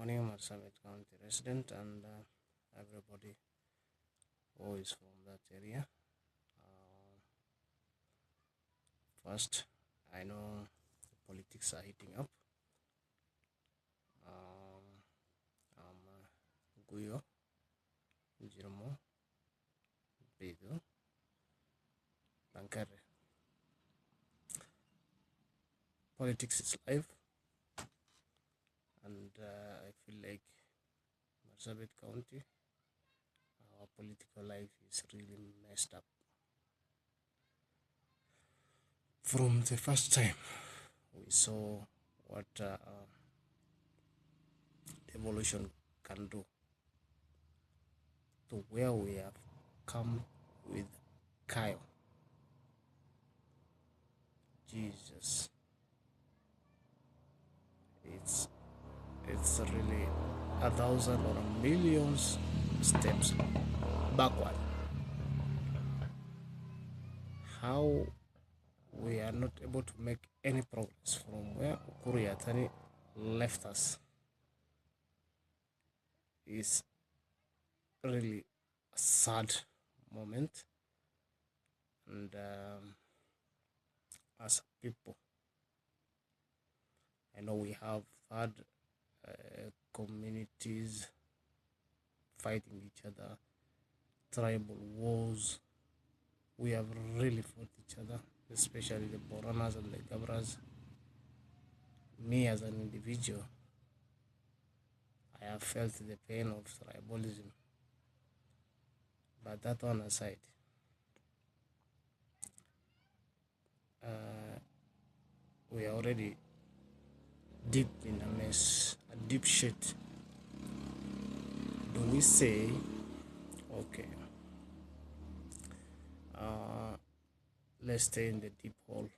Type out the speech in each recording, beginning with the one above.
morning, Marsabit County resident, and everybody who is from that area. Uh, First, I know the politics are heating up. I'm Guyo Jirmo Bedu Bankare. Politics is life, and I feel like Marsabit County, our political life is really messed up. From the first time we saw what evolution can do to where we have come with Kyle. Jesus, it's really a thousand or a millions steps backward. How we are not able to make any progress from where Ukuru Yatani left us is really a sad moment. And as people, I know we have had communities fighting each other, tribal wars. We have really fought each other, especially the Boranas and the Gabras. Me as an individual, I have felt the pain of tribalism. But that one aside, we are already deep in a mess, a deep shit. Do we say, okay, let's stay in the deep hole,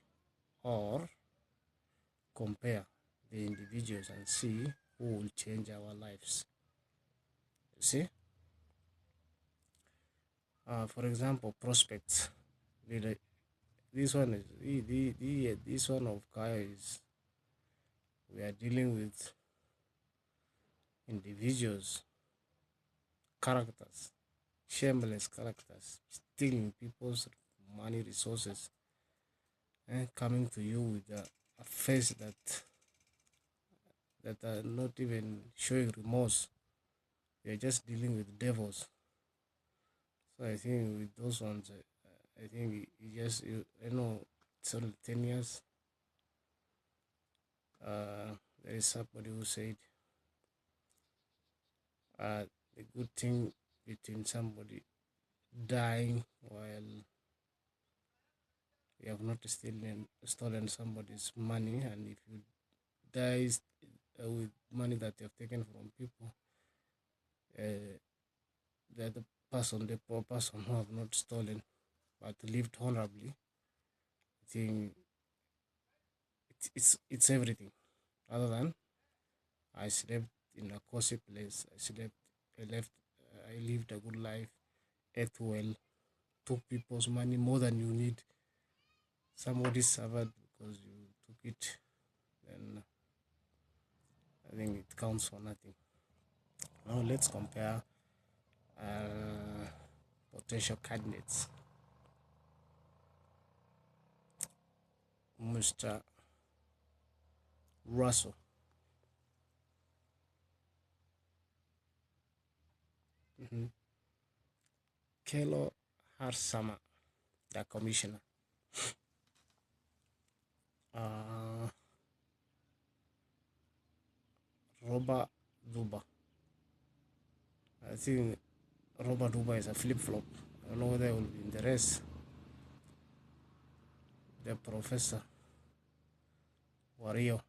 or compare the individuals and see who will change our lives? You see? For example, prospects. This one is this one of Kaya is, we are dealing with individuals, characters, shameless characters, stealing people's money, resources, and coming to you with a face that are not even showing remorse. They are just dealing with devils. So I think with those ones, I think I know it's only 10 years. There is somebody who said the good thing between somebody dying while you have not stolen somebody's money, and if you die with money that you have taken from people, the other person, the poor person who have not stolen but lived honorably, I think it's everything. Other than I slept in a cozy place, I lived a good life, ate well, took people's money more than you need. Somebody suffered because you took it, then I think it counts for nothing. Now let's compare potential candidates. Mr. Russell. Kelo Harsama, the commissioner. Robert Duba. I think Robert Duba is a flip-flop. I don't know whether he will be in the race. The Professor Wario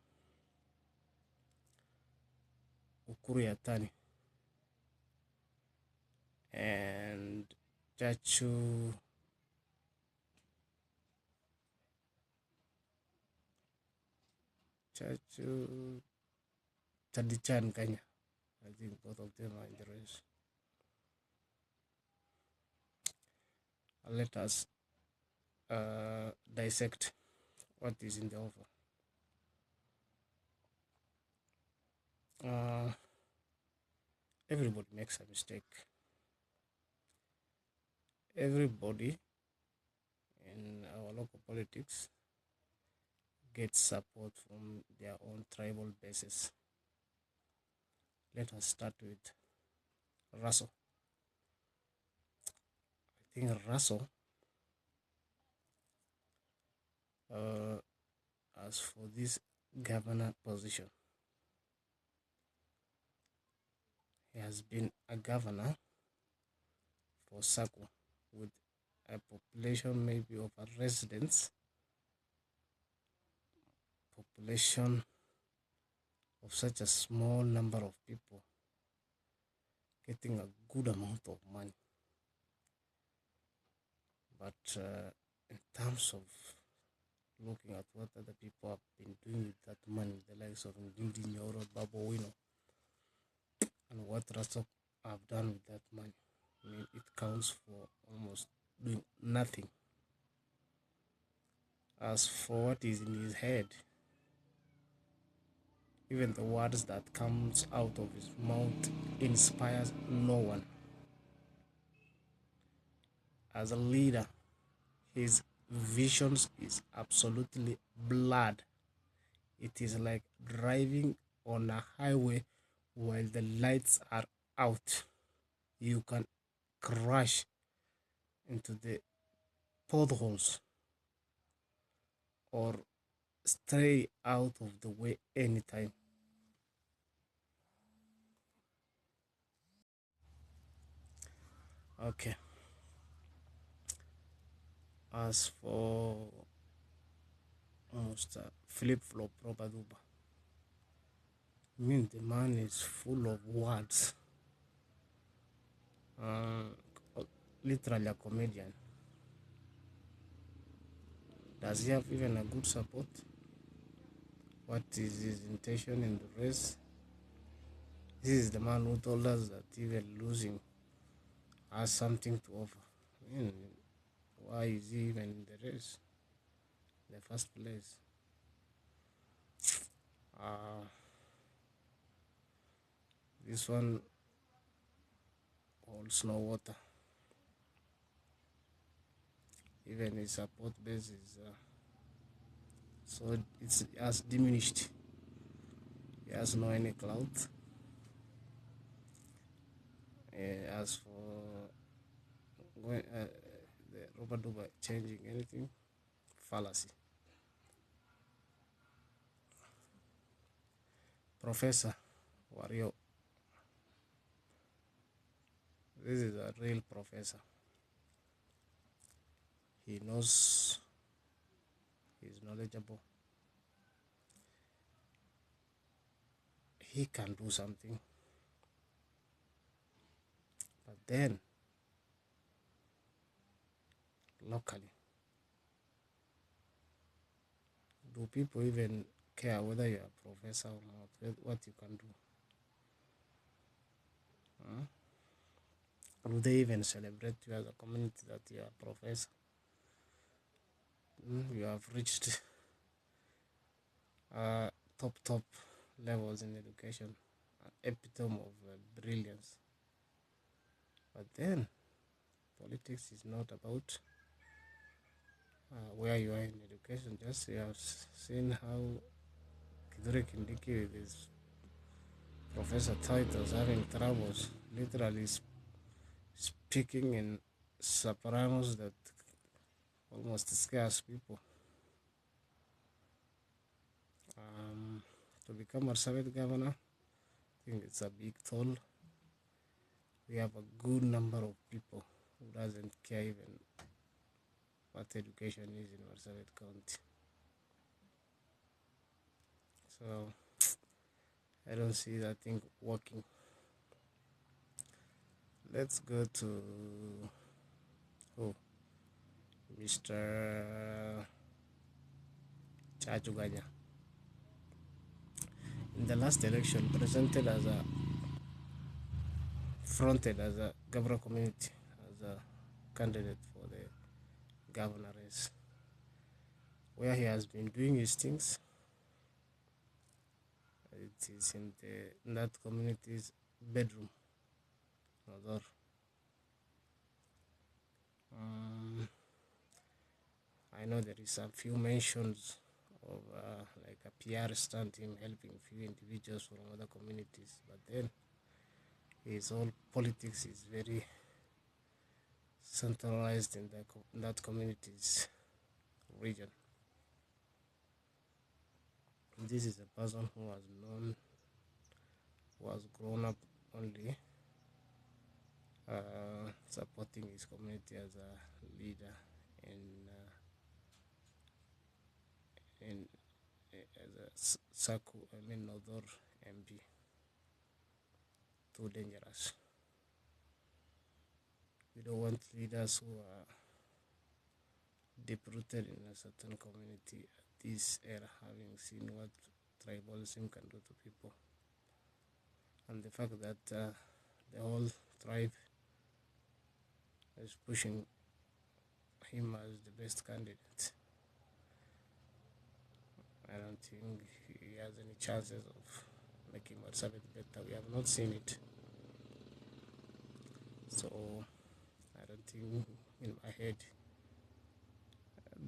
Ukuru Yatani and Chachu Chadichan Kenya. I think both of them are in the race. Let us dissect what is in the offer. everybody makes a mistake. Everybody in our local politics gets support from their own tribal bases. Let us start with Russell. I think Russell, uh, as for this governor position, he has been a governor for Saku with a population maybe of a residents, population of such a small number of people getting a good amount of money. But in terms of looking at what other people have been doing with that money, the likes of Ndindi Nyoro, Babu Wino, and what Russell have done with that money, I mean, it counts for almost doing nothing. As for what is in his head, even the words that comes out of his mouth inspires no one. As a leader, his visions is absolutely blurred. It is like driving on a highway while the lights are out. You can crash into the potholes or stray out of the way anytime. Okay. As for Mr. Flip Flop Robaduba, I mean, the man is full of words. Uh, Literally a comedian. Does he have even a good support? What is his intention in the race? This is the man who told us that even losing has something to offer. I mean, why is he even in the race in the first place? This one holds no water. Even his support base is so it has diminished. He has no any clout. As for going, the Robert Duba changing anything, fallacy. Professor Wario, this is a real professor. He knows, he's knowledgeable. He can do something. But then, locally, do people even care whether you're a professor or not, what you can do? Huh? Do they even celebrate you as a community that you're a professor? You have reached top levels in education, an epitome of brilliance. But then, politics is not about where you are in education. Just you have seen how Kithure Kindiki with his professor titles having troubles, literally speaking in sopranos that almost scares people. To become a Marsabit governor, I think it's a big toll. We have a good number of people who doesn't care even what education is in Marsabit County. So I don't see that thing working. Let's go to Mr. Chachuganya. In the last election, presented as a fronted as a Gabra community as a candidate for the governor race, where he has been doing his things. It is in that community's bedroom other. Um, I know there is a few mentions of like a PR stunt, him helping few individuals from other communities, but then his whole politics is very centralized in that community's region. This is a person who has grown up only supporting his community as a leader in as a Saku, I mean Nodor MP. Too dangerous. We don't want leaders who are deep rooted in a certain community at this era, having seen what tribalism can do to people, and the fact that the whole tribe is pushing him as the best candidate. I don't think he has any chances of making Marsabit better. We have not seen it. So I don't think in my head,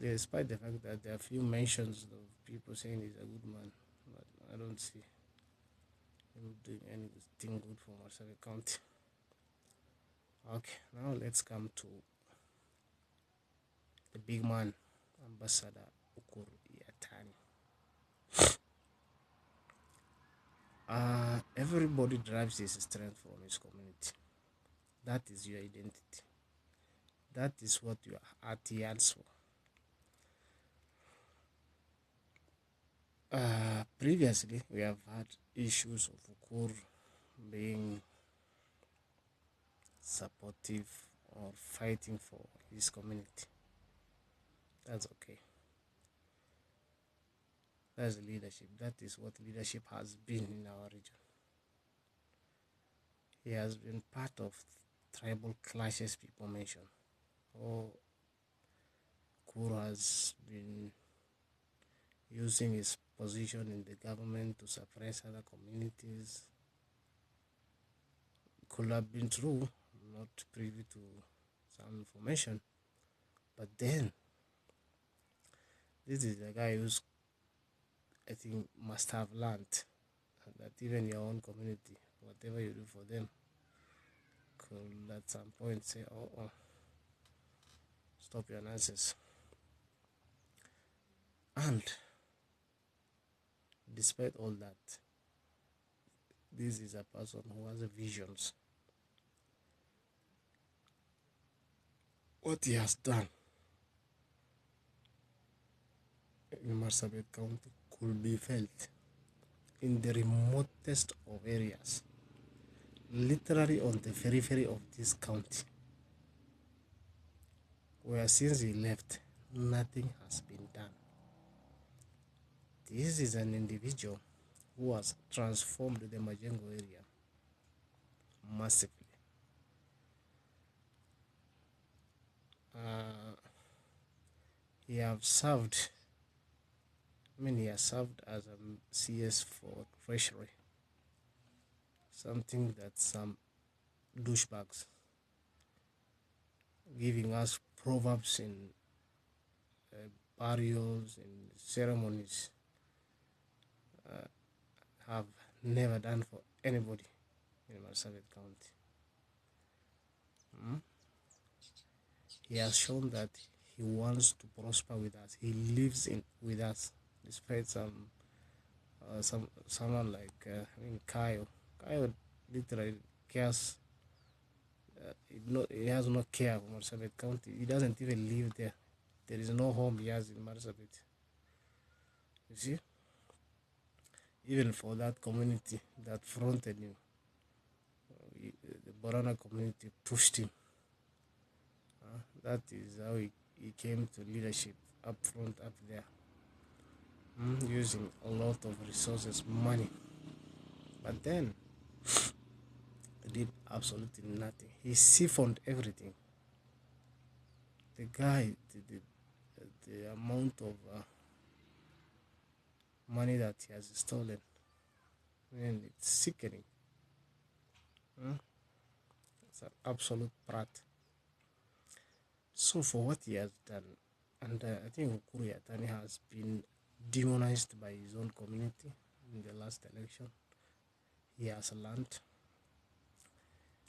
despite the fact that there are few mentions of people saying he's a good man, but I don't see him doing anything good for Marsabit County. Okay, now let's come to the big man, Ambassador Ukur Yatani. Everybody derives his strength from his community. That is your identity. That is what your heart yearns for. Previously, we have had issues of Ukur being supportive or fighting for his community. That's okay. That's leadership. That is what leadership has been in our region. He has been part of tribal clashes people mention. Ukur has been using his position in the government to suppress other communities. Could have been true, I'm not privy to some information, but then this is a guy who's, I think, must have learned that even your own community, whatever you do for them, could at some point say, oh, stop your nonsense. And despite all that, this is a person who has visions. What he has done in Marsabit County could be felt in the remotest of areas, literally on the periphery of this county, where since he left, nothing has been done. This is an individual who has transformed the Majengo area massively. He has served as a CS for Treasury, something that some douchebags giving us proverbs in burials and ceremonies have never done for anybody in Marsabit County. He has shown that he wants to prosper with us. He lives with us, despite someone like Kayo. Kayo literally cares. He has no care for Marsabit County. He doesn't even live there. There is no home he has in Marsabit. You see? Even for that community that fronted him, the Borana community pushed him. That is how he came to leadership up front, up there, using a lot of resources, money. But then, he did absolutely nothing. He siphoned everything. The guy, the amount of money that he has stolen, man, it's sickening. an absolute brat. So for what he has done, and I think Ukur Yatani has been demonized by his own community in the last election. He has learned.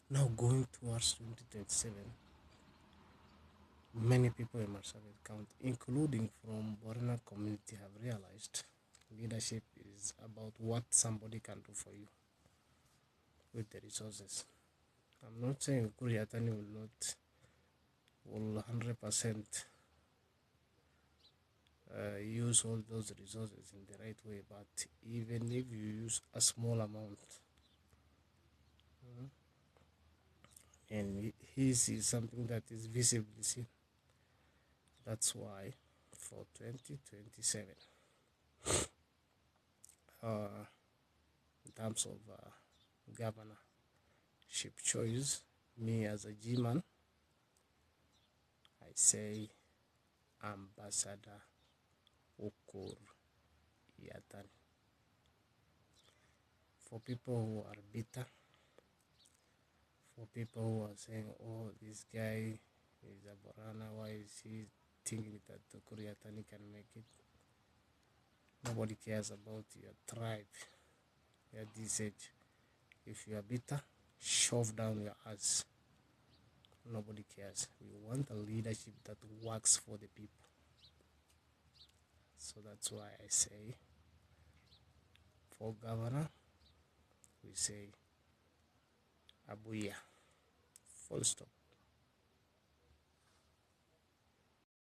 Now going towards 2027, many people in Marsabit County, including from Borana community, have realized leadership is about what somebody can do for you with the resources. I'm not saying Ukur Yatani will 100% use all those resources in the right way, but even if you use a small amount, and his is something that is visibly seen, that's why for 2027, in terms of governorship choice, me as a G-man, I say Ambassador Ukur Yatani. For people who are bitter, for people who are saying, oh, this guy is a Borana, why is he thinking that Ukur Yatani can make it? Nobody cares about your tribe at this age. If you are bitter, shove down your ass. Nobody cares. We want a leadership that works for the people. So that's why I say, for governor, we say Abuya. Full stop.